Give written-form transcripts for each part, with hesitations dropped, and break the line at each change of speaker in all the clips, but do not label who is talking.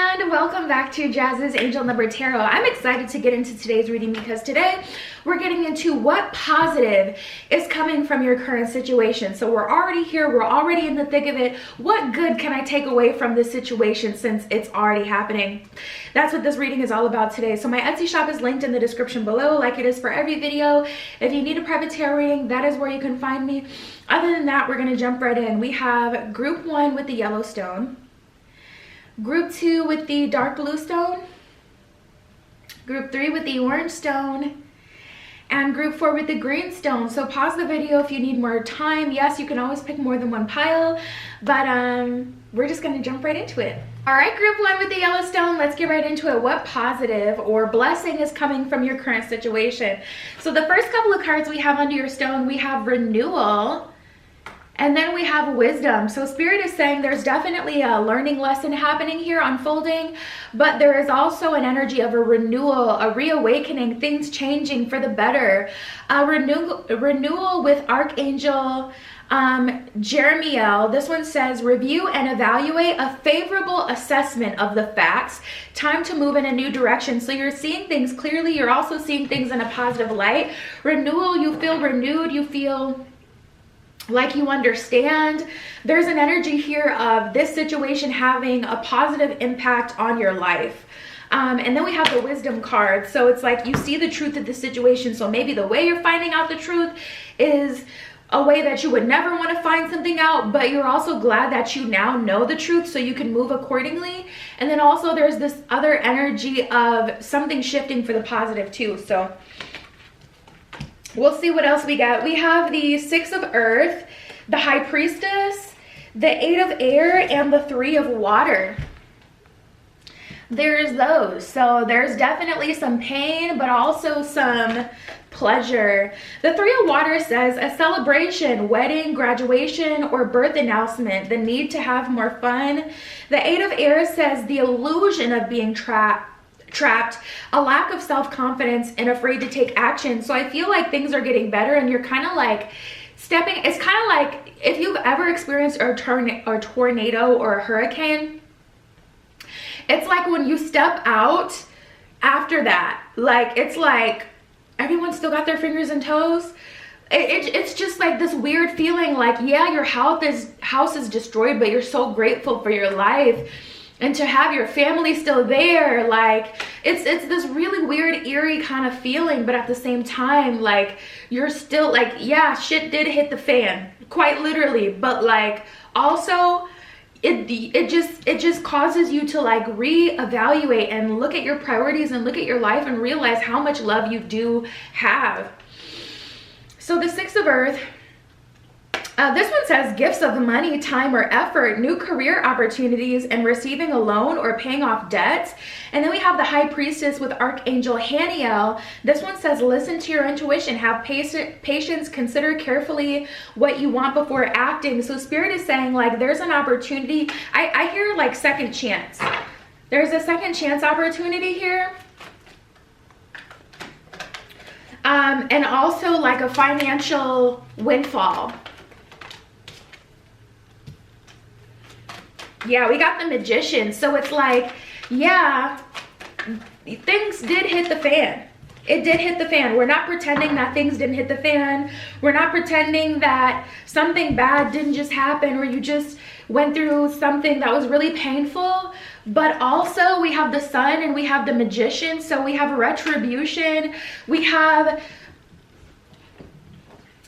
and welcome back to Jazz's Angel Number Tarot. I'm excited to get into today's reading because today we're getting into what positive is coming from your current situation. So we're already here, we're already in the thick of it. What good can I take away from this situation since it's already happening? That's what this reading is all about today. So my Etsy shop is linked in the description below, like it is for every video. If you need a private tarot reading, that is where you can find me. Other than that, we're going to jump right in. We have group 1 with the yellow stone, group 2 with the dark blue stone, group 3 with the orange stone, and group 4 with the green stone. So pause the video if you need more time. Yes, you can always pick more than one pile, but we're just going to jump right into it. All right, group 1 with the yellow stone, let's get right into it. What positive or blessing is coming from your current situation? So the first couple of cards we have under your stone, we have renewal, and then we have wisdom. So Spirit is saying there's definitely a learning lesson happening here, unfolding, but there is also an energy of a renewal, a reawakening, things changing for the better. Renewal with Archangel Jeremiel. This one says, review and evaluate a favorable assessment of the facts. Time to move in a new direction. So you're seeing things clearly. You're also seeing things in a positive light. Renewal, you feel renewed. You feel like you understand. There's an energy here of this situation having a positive impact on your life. And then we have the wisdom card. So it's like you see the truth of the situation. So maybe the way you're finding out the truth is a way that you would never want to find something out, but you're also glad that you now know the truth so you can move accordingly. And then also there's this other energy of something shifting for the positive too. So we'll see what else we got. We have the 6 of Earth, the High Priestess, the 8 of Air, and the 3 of Water. There's those. So there's definitely some pain, but also some pleasure. The 3 of Water says a celebration, wedding, graduation, or birth announcement, the need to have more fun. The 8 of Air says the illusion of being trapped, a lack of self-confidence, and afraid to take action. So I feel like things are getting better and you're kind of like stepping. It's kind of like if you've ever experienced a tornado or a hurricane. It's like when you step out after that, like it's like everyone's still got their fingers and toes. It's just like this weird feeling like, yeah, your house is destroyed, but you're so grateful for your life and to have your family still there. Like it's this really weird, eerie kind of feeling, but at the same time, like you're still like, yeah, shit did hit the fan, quite literally, but like also it just causes you to like reevaluate and look at your priorities and look at your life and realize how much love you do have. So the 6 of Earth, this one says gifts of money, time, or effort, new career opportunities, and receiving a loan or paying off debts. And then we have the High Priestess with Archangel Haniel. This one says listen to your intuition, have patience, consider carefully what you want before acting. So Spirit is saying like there's an opportunity. I hear like second chance. There's a second chance opportunity here. And also like a financial windfall. Yeah, we got the Magician. So it's like, yeah, things did hit the fan. It did hit the fan. We're not pretending that things didn't hit the fan. We're not pretending that something bad didn't just happen or you just went through something that was really painful. But also we have the Sun and we have the Magician. So we have retribution. We have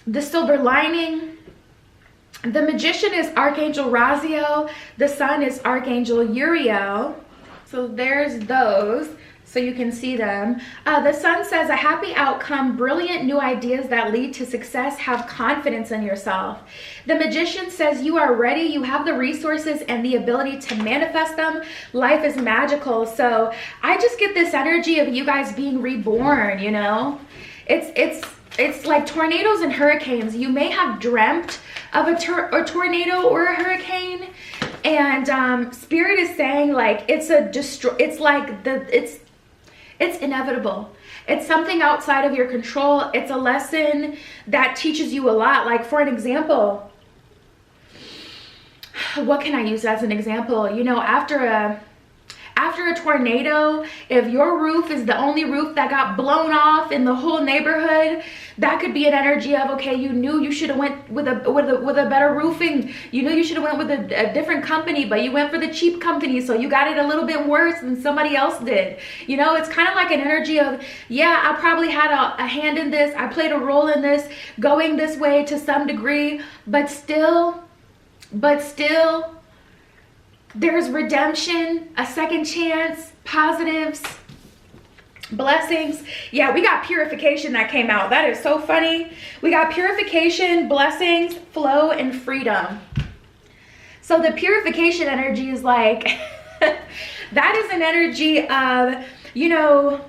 the silver lining. The Magician is Archangel Raziel. The Sun is Archangel Uriel. So there's those, so you can see them. The Sun says a happy outcome, brilliant new ideas that lead to success, have confidence in yourself. The Magician says you are ready, you have the resources and the ability to manifest them. Life is magical. So I just get this energy of you guys being reborn, you know? It's like tornadoes and hurricanes. You may have dreamt of a tornado or a hurricane, and Spirit is saying like it's inevitable. It's something outside of your control. It's a lesson that teaches you a lot. Like for an example, what can I use as an example? You know, after after a tornado, if your roof is the only roof that got blown off in the whole neighborhood, that could be an energy of, okay, you knew you should have went with a better roofing. You knew you should have went with a different company, but you went for the cheap company, so you got it a little bit worse than somebody else did. You know, it's kind of like an energy of, yeah, I probably had a hand in this. I played a role in this, going this way to some degree, but still, there's redemption, a second chance, positives, blessings. Yeah, we got purification that came out. That is so funny. We got purification, blessings, flow, and freedom. So the purification energy is like, that is an energy of, you know,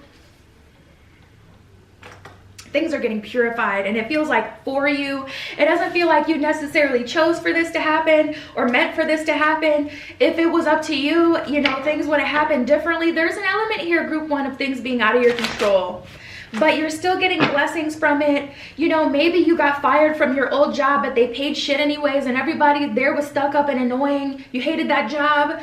things are getting purified, and it feels like for you. It doesn't feel like you necessarily chose for this to happen or meant for this to happen. If it was up to you, you know, things would have happened differently. There's an element here, group one, of things being out of your control, but you're still getting blessings from it. You know, maybe you got fired from your old job, but they paid shit anyways, and everybody there was stuck up and annoying. You hated that job.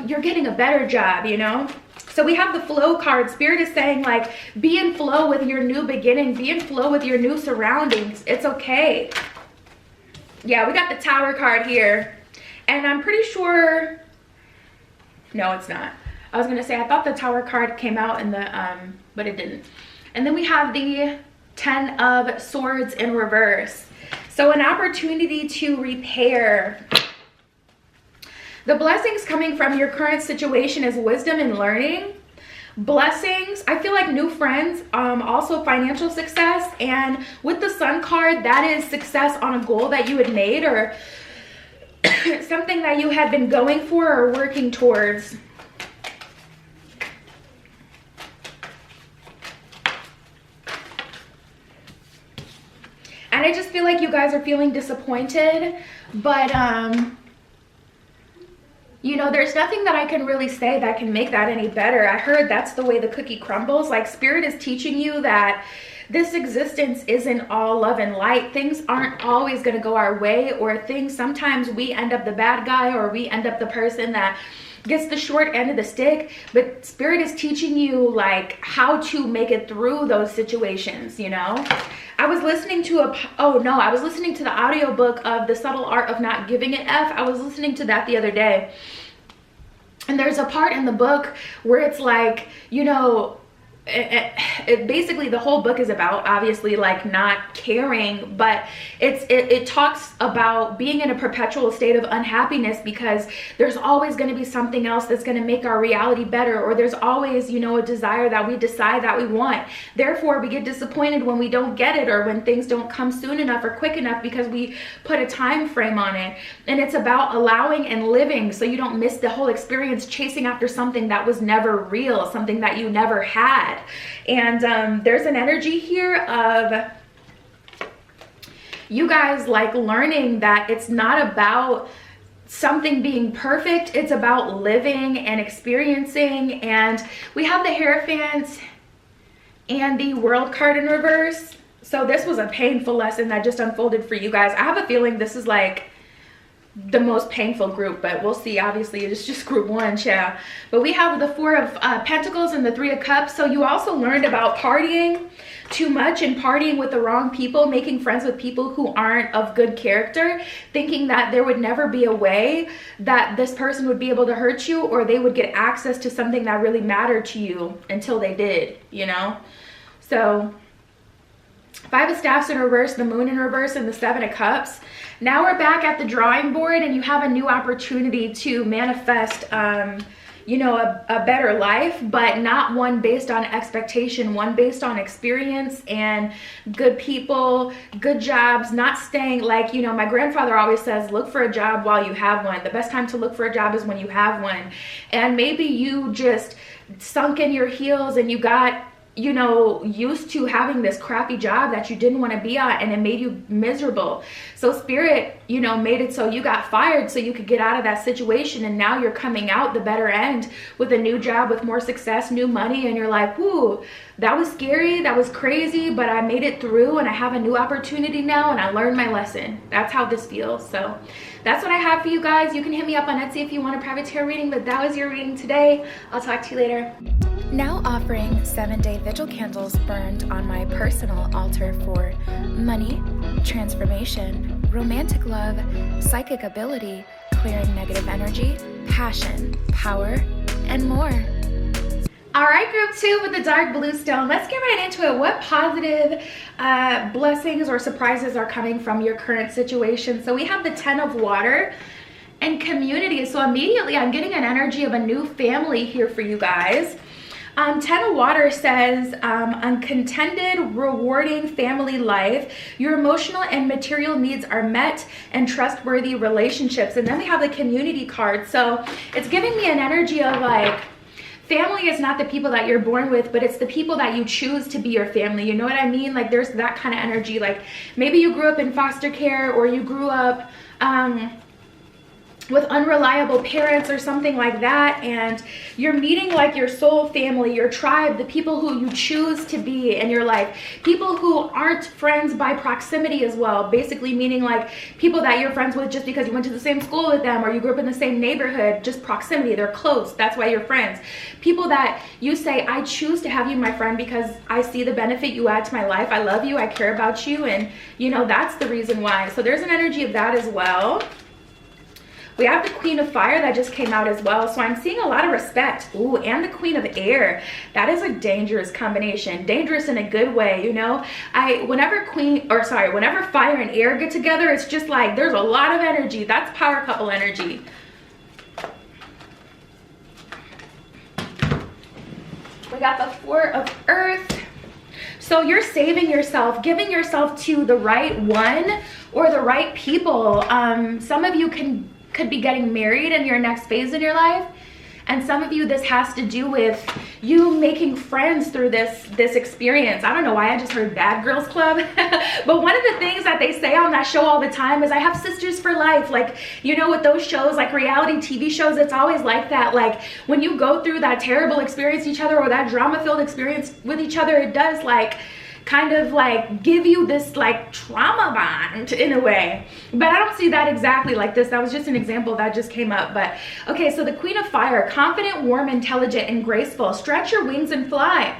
You're getting a better job, you know? So we have the flow card. Spirit is saying, like, be in flow with your new beginning. Be in flow with your new surroundings. It's okay. Yeah, we got the Tower card here. And I'm pretty sure, no, it's not. I was going to say, I thought the Tower card came out in the, but it didn't. And then we have the 10 of Swords in reverse. So an opportunity to repair. The blessings coming from your current situation is wisdom and learning. Blessings, I feel like new friends, also financial success. And with the Sun card, that is success on a goal that you had made, or something that you had been going for or working towards. And I just feel like you guys are feeling disappointed, but you know, there's nothing that I can really say that can make that any better. I heard that's the way the cookie crumbles. Like, Spirit is teaching you that this existence isn't all love and light. Things aren't always going to go our way, or things, sometimes we end up the bad guy, or we end up the person that gets the short end of the stick. But Spirit is teaching you, like, how to make it through those situations, you know? I was listening to I was listening to the audiobook of The Subtle Art of Not Giving an F. I was listening to that the other day. And there's a part in the book where it's like, you know, it basically, the whole book is about, obviously, like, not caring, but it talks about being in a perpetual state of unhappiness, because there's always going to be something else that's going to make our reality better, or there's always, you know, a desire that we decide that we want. Therefore, we get disappointed when we don't get it, or when things don't come soon enough or quick enough, because we put a time frame on it. And it's about allowing and living, so you don't miss the whole experience chasing after something that was never real, something that you never had. And there's an energy here of you guys, like, learning that it's not about something being perfect. It's about living and experiencing. And we have the Hierophant and the World card in reverse. So this was a painful lesson that just unfolded for you guys. I have a feeling this is like the most painful group, but we'll see. Obviously, it's just group one, yeah. But we have the Four of Pentacles and the Three of Cups. So you also learned about partying too much and partying with the wrong people, making friends with people who aren't of good character, thinking that there would never be a way that this person would be able to hurt you, or they would get access to something that really mattered to you until they did, you know? So Five of Staffs in reverse, the Moon in reverse, and the Seven of Cups. Now we're back at the drawing board, and you have a new opportunity to manifest, you know, a better life, but not one based on expectation, one based on experience and good people, good jobs, not staying, like, you know, my grandfather always says, look for a job while you have one. The best time to look for a job is when you have one. And maybe you just sunk in your heels and you got you know, used to having this crappy job that you didn't want to be at, and it made you miserable. So Spirit, you know, made it so you got fired so you could get out of that situation, and now you're coming out the better end with a new job, with more success, new money, and you're like, whoo, that was scary, that was crazy, but I made it through, and I have a new opportunity now, and I learned my lesson. That's how this feels. So that's what I have for you guys. You can hit me up on Etsy if you want a private tarot reading, but that was your reading today. I'll talk to you later. Now offering 7-day vigil candles burned on my personal altar for money, transformation, romantic love, psychic ability, clearing negative energy, passion, power, and more. All right, group 2 with the dark blue stone. Let's get right into it. What positive blessings or surprises are coming from your current situation? So we have the 10 of water and community. So immediately I'm getting an energy of a new family here for you guys. 10 of water says uncontented, rewarding family life. Your emotional and material needs are met, and trustworthy relationships. And then we have the community card. So it's giving me an energy of like, family is not the people that you're born with, but it's the people that you choose to be your family. You know what I mean? Like there's that kind of energy. Like maybe you grew up in foster care, or you grew up with unreliable parents or something like that, and you're meeting like your soul family, your tribe, the people who you choose to be in your life, people who aren't friends by proximity as well, basically meaning like people that you're friends with just because you went to the same school with them, or you grew up in the same neighborhood, just proximity, they're close, that's why you're friends. People that you say, I choose to have you my friend because I see the benefit you add to my life, I love you, I care about you, and you know, that's the reason why. So there's an energy of that as well. We have the Queen of Fire that just came out as well. So I'm seeing a lot of respect. Ooh, and the Queen of Air. That is a dangerous combination. Dangerous in a good way, you know? Whenever fire and air get together, it's just like there's a lot of energy. That's power couple energy. We got the 4 of Earth. So you're saving yourself, giving yourself to the right one or the right people. Some of you could be getting married in your next phase in your life, and some of you, this has to do with you making friends through this experience. I don't know why I just heard Bad Girls Club, but one of the things that they say on that show all the time is I have sisters for life. Like, you know, with those shows, like reality TV shows, it's always like that. Like when you go through that terrible experience with each other, or that drama-filled experience with each other, it does like kind of like give you this like trauma bond in a way, but I don't see that exactly like this. That was just an example that just came up. But okay, so the Queen of Fire, confident, warm, intelligent, and graceful. Stretch your wings and fly.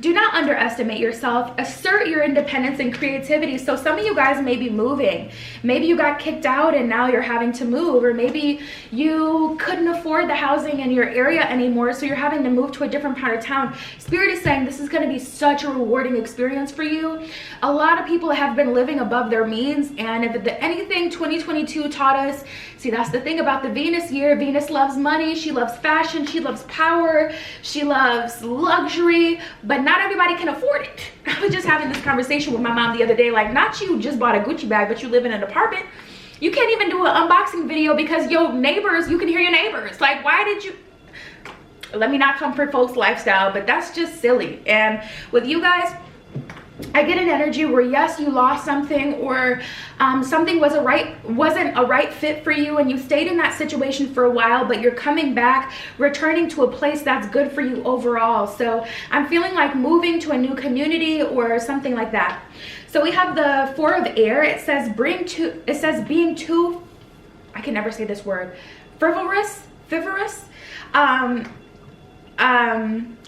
Do not underestimate yourself. Assert your independence and creativity. So some of you guys may be moving. Maybe you got kicked out and now you're having to move, or maybe you couldn't afford the housing in your area anymore, so you're having to move to a different part of town. Spirit is saying this is going to be such a rewarding experience for you. A lot of people have been living above their means, and if anything 2022 taught us, see, that's the thing about the Venus year. Venus loves money, she loves fashion, she loves power, she loves luxury, but not everybody can afford it. I was just having this conversation with my mom the other day, like, not you just bought a Gucci bag, but you live in an apartment. You can't even do an unboxing video because your neighbors, you can hear your neighbors. Like, why did you? Let me not come for folks' lifestyle, but that's just silly. And with you guys, I get an energy where yes, you lost something, or something wasn't a right fit for you, and you stayed in that situation for a while, but you're coming back, returning to a place that's good for you overall. So I'm feeling like moving to a new community or something like that. So we have the 4 of Air. It says being too, I can never say this word, frivolous.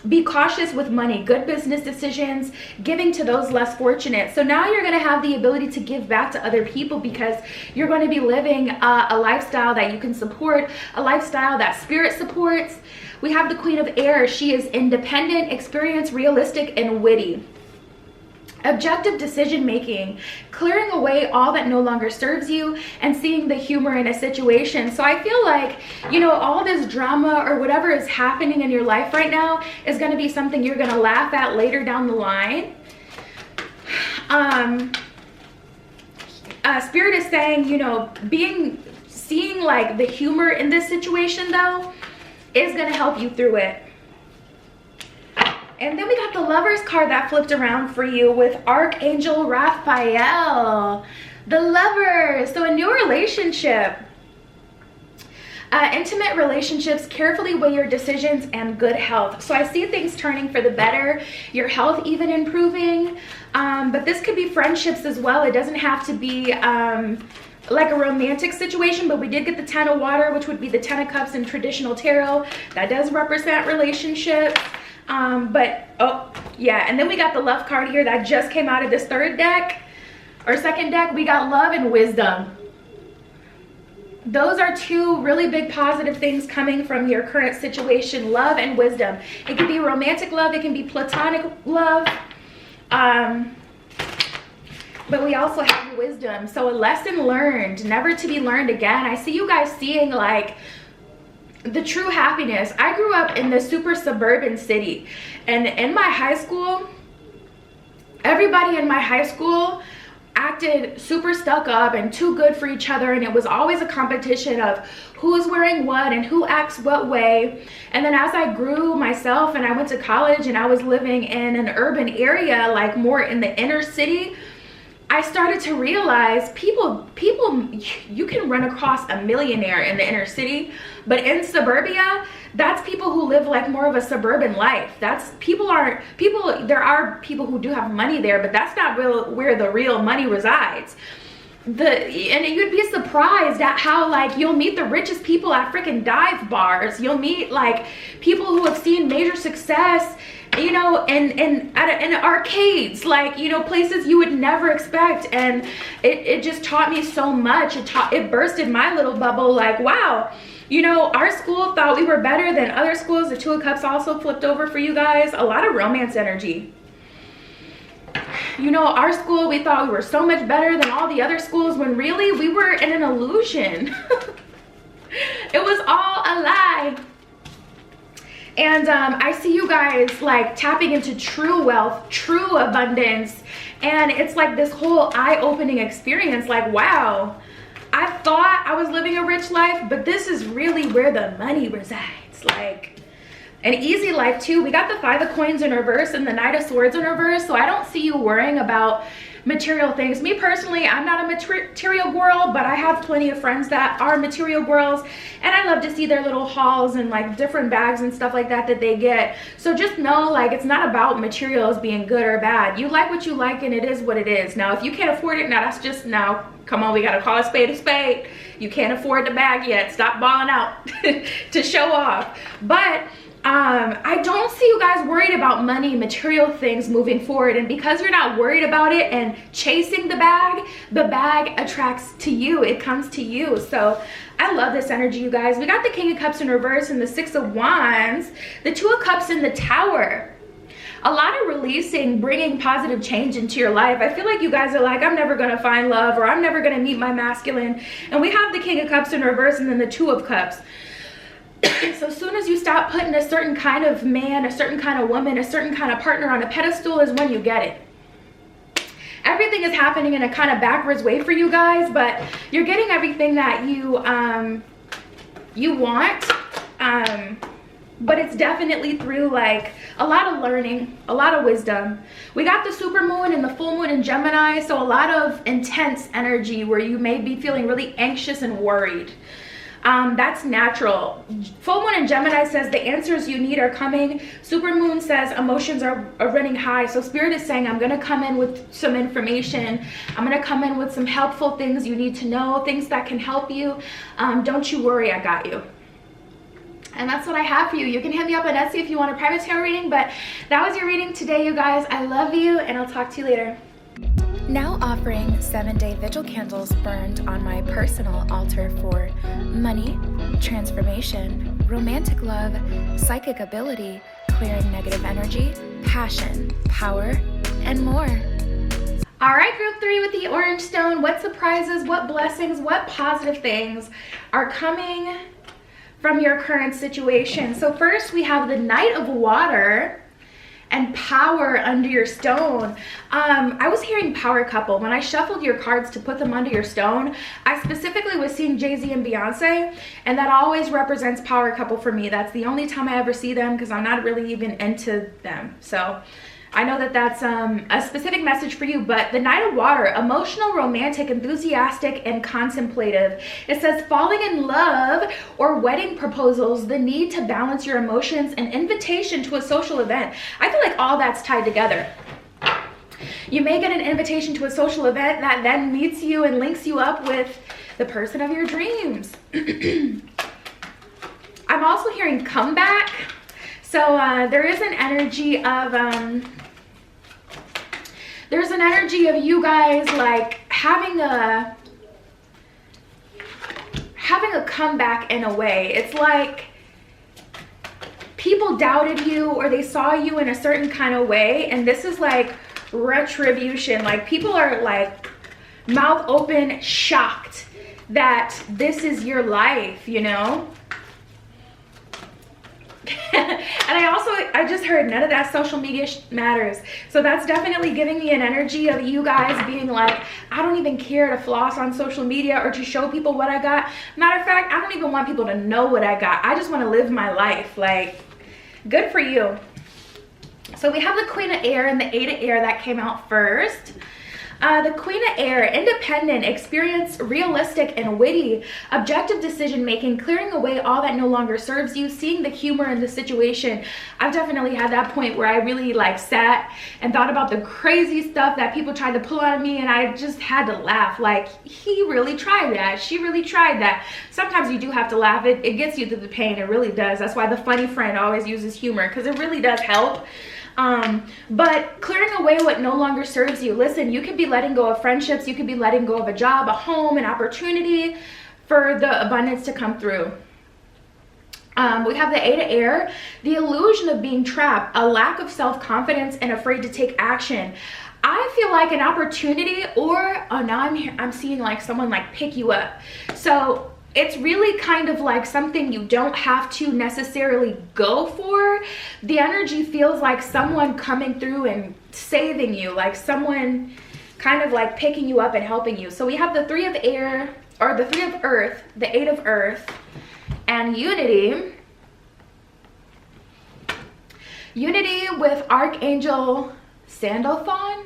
Be cautious with money, good business decisions, giving to those less fortunate. So now you're going to have the ability to give back to other people because you're going to be living a lifestyle that you can support, a lifestyle that Spirit supports. We have the Queen of Air. She is independent, experienced, realistic, and witty. Objective decision making, clearing away all that no longer serves you, and seeing the humor in a situation. So I feel like, you know, all this drama or whatever is happening in your life right now is going to be something you're going to laugh at later down the line. Spirit is saying, you know, seeing like the humor in this situation though is going to help you through it. And then we got the Lovers card that flipped around for you with Archangel Raphael. The Lovers. So a new relationship. Intimate relationships, carefully weigh your decisions, and good health. So I see things turning for the better, your health even improving, but this could be friendships as well. It doesn't have to be like a romantic situation, but we did get the 10 of water, which would be the 10 of cups in traditional tarot. That does represent relationships. But oh yeah, and then we got the love card here that just came out of this third deck or second deck. We got love and wisdom. Those are two really big positive things coming from your current situation, love and wisdom. It can be romantic love, it can be platonic love, but we also have wisdom. So a lesson learned, never to be learned again. I see you guys seeing like the true happiness. I grew up in the super suburban city, and in my high school, everybody in my high school acted super stuck up and too good for each other, and it was always a competition of who's wearing what and who acts what way. And then as I grew myself and I went to college and I was living in an urban area, like more in the inner city, I started to realize people, you can run across a millionaire in the inner city, but in suburbia, that's people who live like more of a suburban life. That's there are people who do have money there, but that's not where the real money resides. And you'd be surprised at how like you'll meet the richest people at freaking dive bars. You'll meet like people who have seen major success, you know, in arcades, like, you know, places you would never expect. And it just taught me so much. It bursted my little bubble, like, wow, you know, our school thought we were better than other schools. The Two of Cups also flipped over for you guys. A lot of romance energy. You know, our school, we thought we were so much better than all the other schools, when really we were in an illusion. It was all a lie. And I see you guys like tapping into true wealth, true abundance. And it's like this whole eye-opening experience, like, wow, I thought I was living a rich life, but this is really where the money resides. Like an easy life too. We got the Five of Coins in reverse and the Knight of Swords in reverse. So I don't see you worrying about material things. Me personally, I'm not a material girl, but I have plenty of friends that are material girls, and I love to see their little hauls and like different bags and stuff like that they get. So just know, like, it's not about materials being good or bad. You like what you like, and it is what it is. Now if you can't afford it, now that's just, now come on, we gotta call a spade a spade. You can't afford the bag yet, stop balling out to show off. But I don't see you guys worried about money, material things moving forward. And because you're not worried about it and chasing the bag attracts to you. It comes to you. So I love this energy, you guys. We got the King of Cups in reverse and the Six of Wands, the Two of Cups in the Tower. A lot of releasing, bringing positive change into your life. I feel like you guys are like, I'm never going to find love, or I'm never going to meet my masculine. And we have the King of Cups in reverse and then the Two of Cups. So as soon as you stop putting a certain kind of man, a certain kind of woman, a certain kind of partner on a pedestal is when you get it. Everything is happening in a kind of backwards way for you guys, but you're getting everything that you want. But it's definitely through like a lot of learning, a lot of wisdom. We got the super moon and the full moon in Gemini, so a lot of intense energy where you may be feeling really anxious and worried. That's natural. Full moon in Gemini says the answers you need are coming. Super moon says emotions are running high. So spirit is saying, I'm going to come in with some information. I'm going to come in with some helpful things you need to know, things that can help you. Don't you worry, I got you. And that's what I have for you. You can hit me up on Etsy if you want a private tarot reading, but that was your reading today, you guys. I love you, and I'll talk to you later.
Now offering 7-day vigil candles burned on my personal altar for money, transformation, romantic love, psychic ability, clearing negative energy, passion, power, and more.
All right, group 3 with the orange stone. What surprises, what blessings, what positive things are coming from your current situation? So first we have the Knight of Water. and power under your stone. I was hearing power couple. When I shuffled your cards to put them under your stone, I specifically was seeing Jay-Z and Beyonce, and that always represents power couple for me. That's the only time I ever see them because I'm not really even into them. So I know that that's a specific message for you. But the Knight of Water, emotional, romantic, enthusiastic, and contemplative. It says falling in love or wedding proposals, the need to balance your emotions, an invitation to a social event. I feel like all that's tied together. You may get an invitation to a social event that then meets you and links you up with the person of your dreams. I'm also hearing comeback. So there is an energy of you guys like having a comeback in a way. It's like people doubted you or they saw you in a certain kind of way, and this is like retribution. Like people are like mouth open, shocked that this is your life, you know? And I just heard none of that social media matters. So that's definitely giving me an energy of you guys being like, I don't even care to floss on social media or to show people what I got. Matter of fact, I don't even want people to know what I got. I just want to live my life. Like, good for you. So we have the Queen of Air and the Eight of Air that came out first. The Queen of Air, independent, experienced, realistic, and witty, objective decision making, clearing away all that no longer serves you, seeing the humor in the situation. I've definitely had that point where I really like sat and thought about the crazy stuff that people tried to pull on me, and I just had to laugh. Like, he really tried that. She really tried that. Sometimes you do have to laugh. It gets you through the pain. It really does. That's why the funny friend always uses humor, because it really does help. But clearing away what no longer serves you. Listen, you could be letting go of friendships, you could be letting go of a job, a home, an opportunity for the abundance to come through. We have the Eight of Air, the illusion of being trapped, a lack of self-confidence and afraid to take action. I feel like an opportunity, or oh, now I'm seeing like someone like pick you up. So it's really kind of like something you don't have to necessarily go for. The energy feels like someone coming through and saving you, like someone kind of like picking you up and helping you. So we have the Three of Air, or the Three of Earth, the Eight of Earth, and Unity. Unity with Archangel Sandalphon.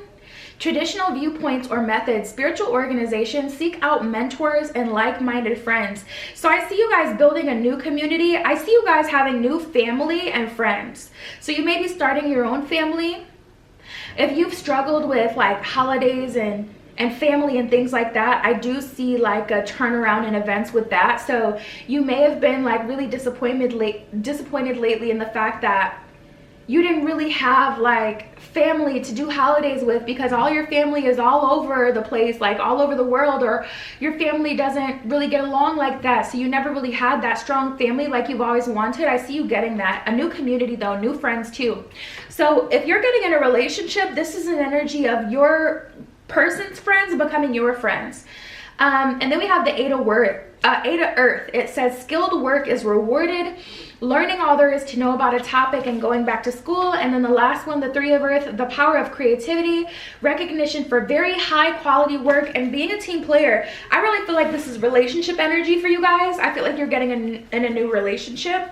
Traditional viewpoints or methods, spiritual organizations, seek out mentors and like-minded friends. So I see you guys building a new community. I see you guys having new family and friends. So you may be starting your own family. If you've struggled with like holidays and family and things like that, I do see like a turnaround in events with that. So you may have been like really disappointed lately in the fact that you didn't really have like family to do holidays with, because all your family is all over the place, like all over the world, or your family doesn't really get along like that. So you never really had that strong family like you've always wanted. I see you getting that. A new community though, new friends too. So if you're getting in a relationship, this is an energy of your person's friends becoming your friends. And then we have the Eight of Earth. It says skilled work is rewarded, learning all there is to know about a topic and going back to school. And then the last one, the Three of Earth, the power of creativity, recognition for very high quality work, and being a team player. I really feel like this is relationship energy for you guys. I feel like you're getting in a new relationship,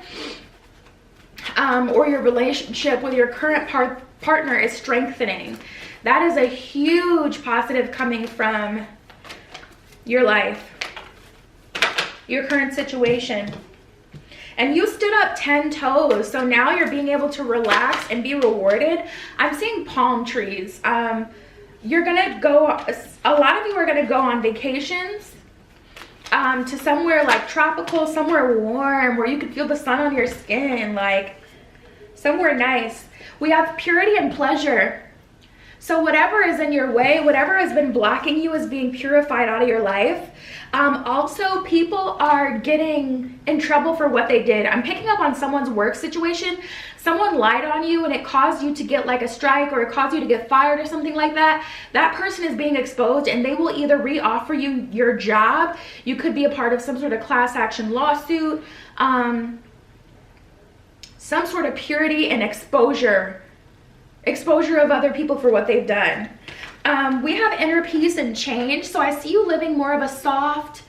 or your relationship with your current partner is strengthening. That is a huge positive coming from your life, your current situation. And you stood up 10 toes, so now you're being able to relax and be rewarded. I'm seeing palm trees. You're gonna go, a lot of you are gonna go on vacations to somewhere like tropical, somewhere warm where you can feel the sun on your skin, like somewhere nice. We have purity and pleasure. So whatever is in your way, whatever has been blocking you is being purified out of your life. Also, people are getting in trouble for what they did. I'm picking up on someone's work situation. Someone lied on you and it caused you to get like a strike, or it caused you to get fired or something like that. That person is being exposed, and they will either re-offer you your job. You could be a part of some sort of class action lawsuit, some sort of purity and exposure exposure of other people for what they've done. We have inner peace and change. So I see you living more of a soft,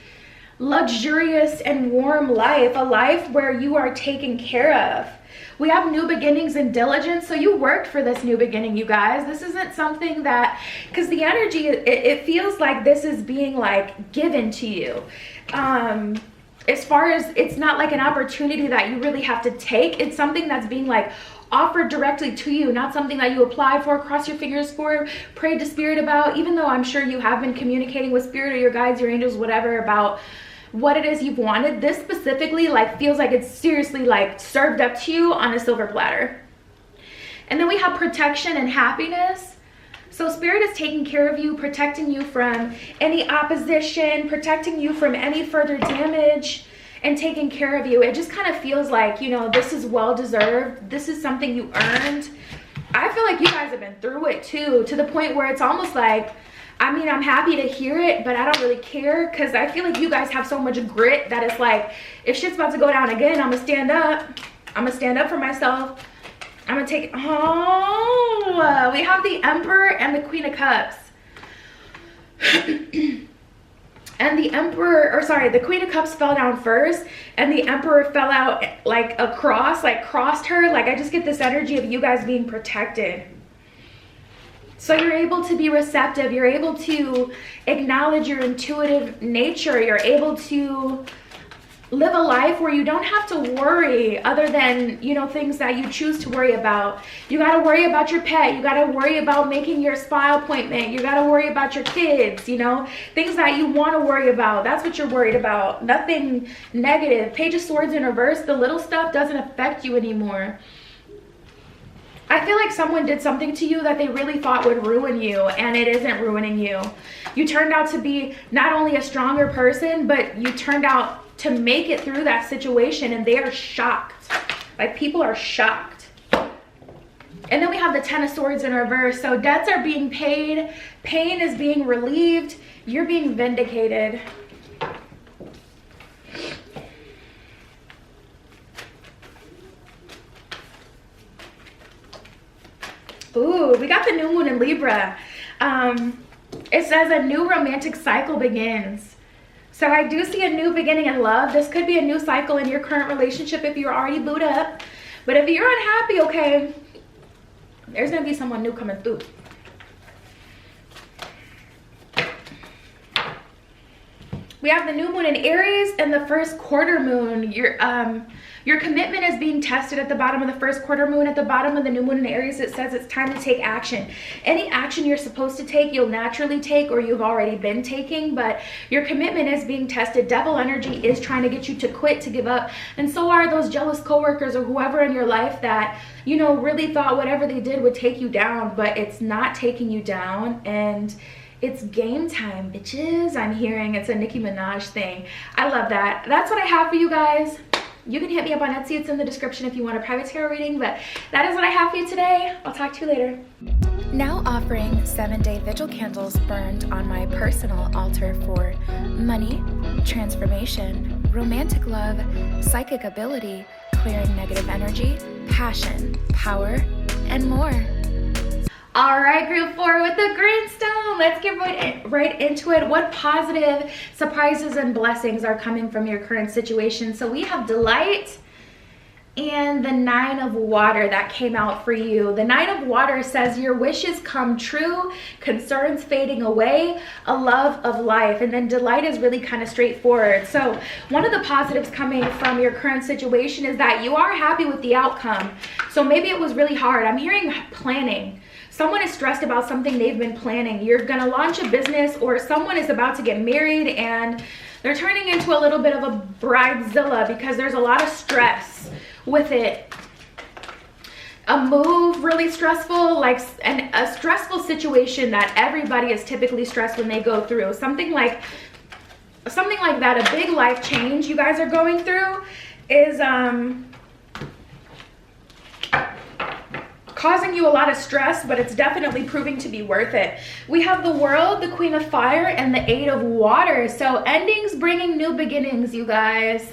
luxurious, and warm life, a life where you are taken care of. We have new beginnings and diligence. So you worked for this new beginning, you guys. This isn't something that, because the energy, it feels like this is being like given to you. As far as, it's not like an opportunity that you really have to take. It's something that's being like offered directly to you, not something that you apply for, cross your fingers for, pray to spirit about, even though I'm sure you have been communicating with spirit or your guides, your angels, whatever, about what it is you've wanted. This specifically like feels like it's seriously like served up to you on a silver platter. And then we have protection and happiness. So spirit is taking care of you, protecting you from any opposition, protecting you from any further damage, and taking care of you. It just kind of feels like, you know, this is well deserved. This is something you earned. I feel like you guys have been through it too, to the point where it's almost like, I mean, I'm happy to hear it, but I don't really care, because I feel like you guys have so much grit that it's like, if shit's about to go down again, I'm gonna stand up. I'm gonna stand up for myself. I'm gonna take, oh, we have the Emperor and the Queen of Cups. And the Emperor, or sorry, the Queen of Cups fell down first, and the Emperor fell out like across, like crossed her. Like I just get this energy of you guys being protected. So you're able to be receptive. You're able to acknowledge your intuitive nature. You're able to live a life where you don't have to worry other than, you know, things that you choose to worry about. You got to worry about your pet. You got to worry about making your spa appointment. You got to worry about your kids, you know, things that you want to worry about. That's what you're worried about. Nothing negative. Page of Swords in reverse. The little stuff doesn't affect you anymore. I feel like someone did something to you that they really thought would ruin you, and it isn't ruining you. You turned out to be not only a stronger person, but you turned out to make it through that situation, and they are shocked. Like, people are shocked. And then we have the Ten of Swords in reverse. So debts are being paid, pain is being relieved, you're being vindicated. Ooh, we got the new moon in Libra. It says a new romantic cycle begins. So I do see a new beginning in love. This could be a new cycle in your current relationship if you're already booed up. But if you're unhappy, okay, there's going to be someone new coming through. We have the new moon in Aries and the first quarter moon. Your commitment is being tested at the bottom of the first quarter moon. At the bottom of the new moon in Aries, it says it's time to take action. Any action you're supposed to take, you'll naturally take, or you've already been taking, but your commitment is being tested. Devil energy is trying to get you to quit, to give up. And so are those jealous coworkers or whoever in your life that, you know, really thought whatever they did would take you down, but it's not taking you down. And it's game time, bitches. I'm hearing it's a Nicki Minaj thing. I love that. That's what I have for you guys. You can hit me up on Etsy. It's in the description if you want a private tarot reading, but that is what I have for you today. I'll talk to you later.
Now offering 7-day vigil candles burned on my personal altar for money, transformation, romantic love, psychic ability, clearing negative energy, passion, power, and more.
All right, group 4 with the greenstone. Let's get right into it. What positive surprises and blessings are coming from your current situation? So we have delight and the 9 of water that came out for you. The 9 of water says your wishes come true, concerns fading away, a love of life. And then delight is really kind of straightforward. So one of the positives coming from your current situation is that you are happy with the outcome. So maybe it was really hard. I'm hearing planning. Someone is stressed about something they've been planning. You're gonna launch a business, or someone is about to get married and they're turning into a little bit of a bridezilla because there's a lot of stress with it. A move really stressful, like a stressful situation that everybody is typically stressed when they go through. Something like that, a big life change you guys are going through is causing you a lot of stress, but it's definitely proving to be worth it. We have the World, the Queen of Fire, and the 8 of Water. So endings bringing new beginnings, you guys.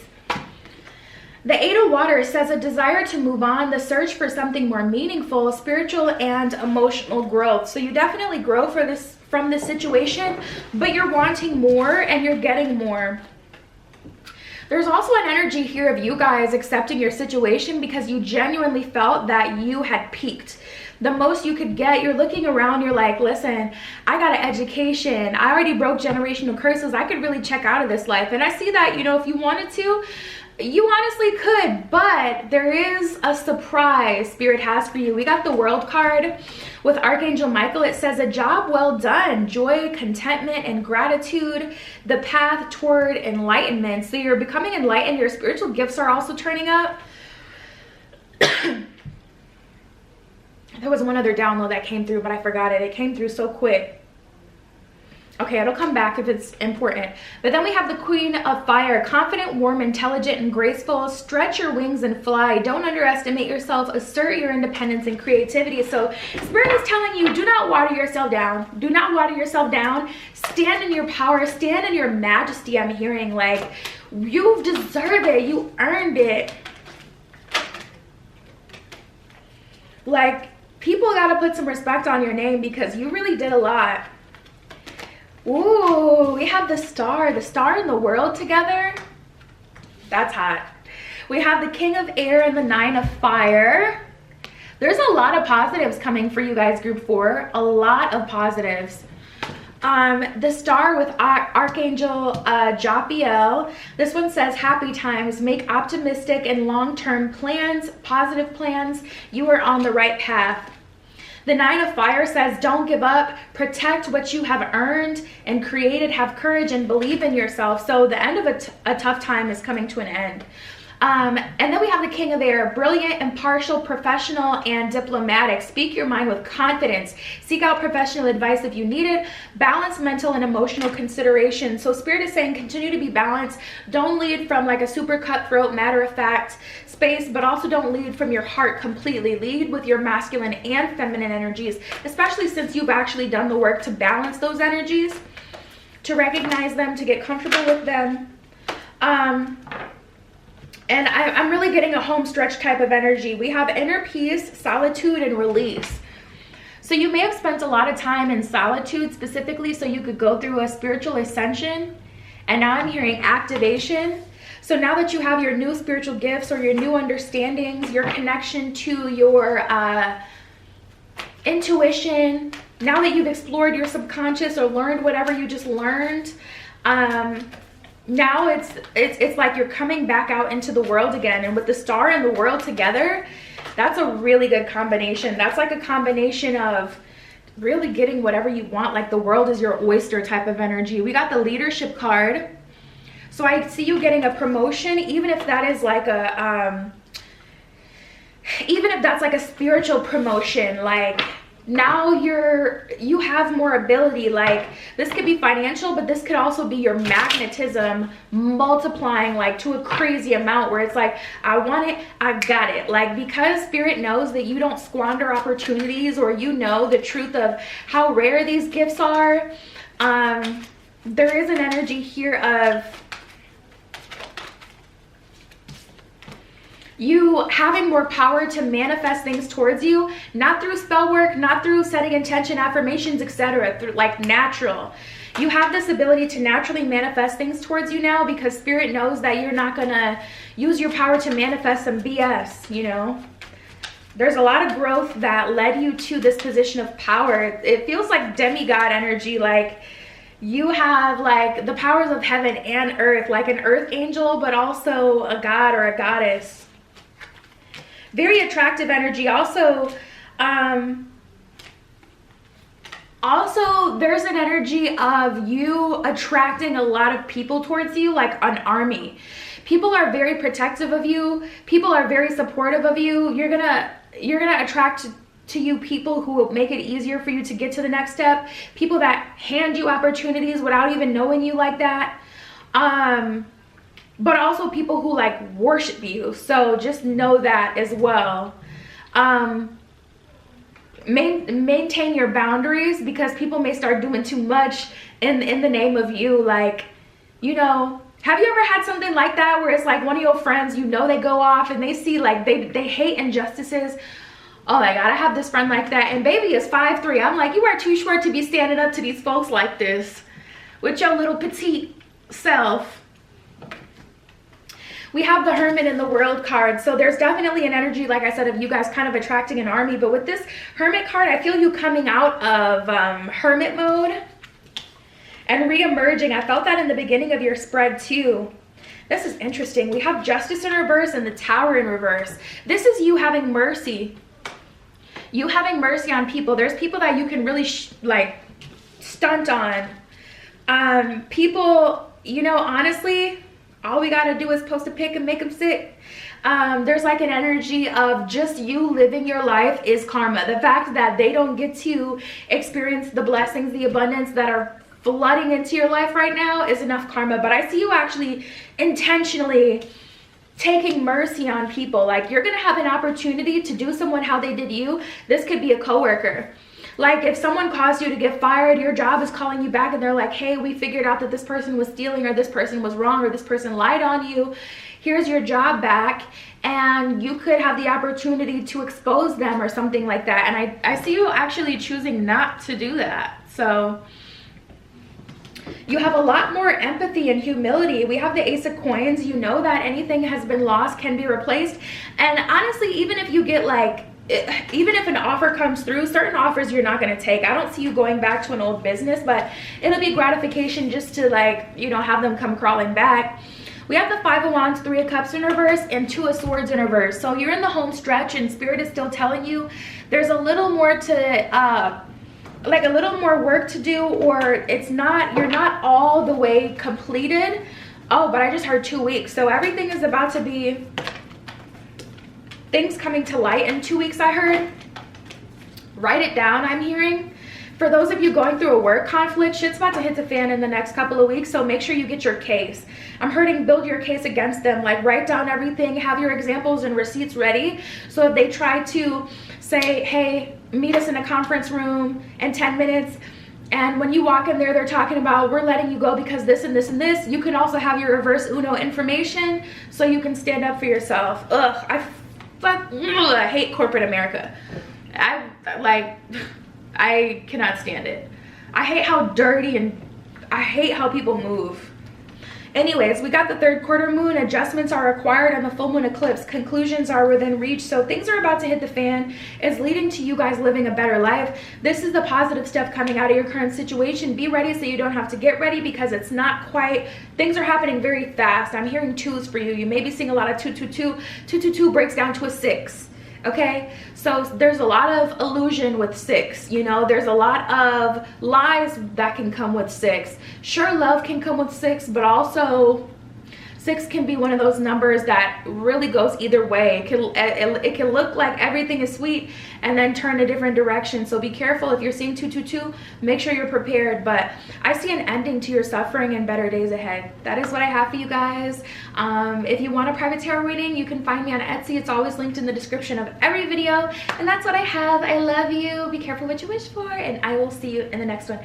The Eight of Water says a desire to move on, the search for something more meaningful, spiritual and emotional growth. So you definitely grow from this situation, but you're wanting more and you're getting more. There's also an energy here of you guys accepting your situation because you genuinely felt that you had peaked. The most you could get, you're looking around, you're like, listen, I got an education, I already broke generational curses, I could really check out of this life. And I see that, you know, if you wanted to, you honestly could, but there is a surprise Spirit has for you. We got the World card with Archangel Michael. It says a job well done, joy, contentment, and gratitude, the path toward enlightenment. So you're becoming enlightened. Your spiritual gifts are also turning up. There was one other download that came through, but I forgot it. It came through so quick. Okay, it'll come back if it's important. But then we have the Queen of Fire. Confident, warm, intelligent, and graceful. Stretch your wings and fly. Don't underestimate yourself. Assert your independence and creativity. So Spirit is telling you, do not water yourself down. Do not water yourself down. Stand in your power. Stand in your majesty. I'm hearing like you deserve it. You earned it. Like people got to put some respect on your name because you really did a lot. Ooh, we have the Star and the World together. That's hot. We have the King of Air and the Nine of Fire. There's a lot of positives coming for you guys, group 4. A lot of positives. The Star with Archangel Jophiel. This one says, happy times, make optimistic and long-term plans, positive plans. You are on the right path. The Nine of Fire says, don't give up, protect what you have earned and created, have courage and believe in yourself. So the end of a tough time is coming to an end. And then we have the King of Air, brilliant, impartial, professional, and diplomatic. Speak your mind with confidence. Seek out professional advice if you need it. Balance mental and emotional consideration. So Spirit is saying continue to be balanced. Don't lead from like a super cutthroat, matter-of-fact space, but also don't lead from your heart completely. Lead with your masculine and feminine energies, especially since you've actually done the work to balance those energies, to recognize them, to get comfortable with them. And I'm really getting a home stretch type of energy. We have inner peace, solitude, and release. So you may have spent a lot of time in solitude specifically so you could go through a spiritual ascension. And now I'm hearing activation. So now that you have your new spiritual gifts or your new understandings, your connection to your intuition, now that you've explored your subconscious or learned whatever you just learned, now it's like you're coming back out into the world again. And with the Star and the World together, that's a really good combination. That's like a combination of really getting whatever you want, like the world is your oyster type of energy. We got the Leadership card. So I see you getting a promotion, even if that is like a even if that's like a spiritual promotion, like now you have more ability. Like this could be financial, but this could also be your magnetism multiplying like to a crazy amount where it's like, I want it, I got it. Like because Spirit knows that you don't squander opportunities, or you know the truth of how rare these gifts are. There is an energy here of you having more power to manifest things towards you, not through spell work, not through setting intention, affirmations, etc., through like natural. You have this ability to naturally manifest things towards you now because Spirit knows that you're not gonna use your power to manifest some BS, you know? There's a lot of growth that led you to this position of power. It feels like demigod energy, like you have like the powers of heaven and earth, like an earth angel, but also a god or a goddess. Very attractive energy. Also there's an energy of you attracting a lot of people towards you, like an army. People are very protective of you. People are very supportive of you. You're gonna attract to you people who will make it easier for you to get to the next step. People that hand you opportunities without even knowing you like that. But also people who like worship you. So just know that as well. Maintain your boundaries because people may start doing too much in the name of you. Like, you know, Have you ever had something like that where it's like one of your friends, you know, they go off and they see like they hate injustices? Oh my God, I have this friend like that, and baby is 5'3". I'm like, you are too short to be standing up to these folks like this with your little petite self. We have the Hermit in the World card. So there's definitely an energy, like I said, of you guys kind of attracting an army. But with this Hermit card, I feel you coming out of Hermit mode and re-emerging. I felt that in the beginning of your spread too. This is interesting. We have Justice in reverse and the Tower in reverse. This is you having mercy. You having mercy on people. There's people that you can really like stunt on. People, you know, honestly, all we gotta do is post a pic and make them sick. There's like an energy of just you living your life is karma. The fact that they don't get to experience the blessings, the abundance that are flooding into your life right now is enough karma. But I see you actually intentionally taking mercy on people. Like, you're gonna have an opportunity to do someone how they did you. This could be a coworker. Like, if someone caused you to get fired, your job is calling you back and they're like, hey, we figured out that this person was stealing, or this person was wrong, or this person lied on you. Here's your job back. And you could have the opportunity to expose them or something like that. And I see you actually choosing not to do that. So you have a lot more empathy and humility. We have the Ace of Coins. You know that anything has been lost can be replaced. And honestly, even if you get like, even if an offer comes through, certain offers you're not going to take. I don't see you going back to an old business, but it'll be gratification just to, like, you know, have them come crawling back. We have the Five of Wands, Three of Cups in reverse, and Two of Swords in reverse. So you're in the home stretch and Spirit is still telling you there's a little more to, like a little more work to do, or it's not, you're not all the way completed. Oh, but I just heard 2 weeks. So everything is about to be, things coming to light in 2 weeks, I heard. Write it down, I'm hearing. For those of you going through a work conflict, shit's about to hit the fan in the next couple of weeks, so make sure you get your case. I'm hearing build your case against them. Like, write down everything, have your examples and receipts ready. So if they try to say, hey, meet us in a conference room in 10 minutes, and when you walk in there, they're talking about, we're letting you go because this and this and this, you can also have your reverse Uno information so you can stand up for yourself. Ugh, I hate corporate America. I cannot stand it. I hate how dirty, and I hate how people move. Anyways, we got the third quarter moon. Adjustments are required on the full moon eclipse. Conclusions are within reach. So things are about to hit the fan. It's leading to you guys living a better life. This is the positive stuff coming out of your current situation. Be ready so you don't have to get ready, because it's not quite, things are happening very fast. I'm hearing twos for you. You may be seeing a lot of 222. 222 breaks down to a 6. Okay, so there's a lot of illusion with 6, you know, there's a lot of lies that can come with 6. Sure, love can come with 6, but also 6 can be one of those numbers that really goes either way. It can look like everything is sweet and then turn a different direction. So be careful if you're seeing 222, make sure you're prepared. But I see an ending to your suffering and better days ahead. That is what I have for you guys. If you want a private tarot reading, you can find me on Etsy. It's always linked in the description of every video. And that's what I have. I love you. Be careful what you wish for, and I will see you in the next one.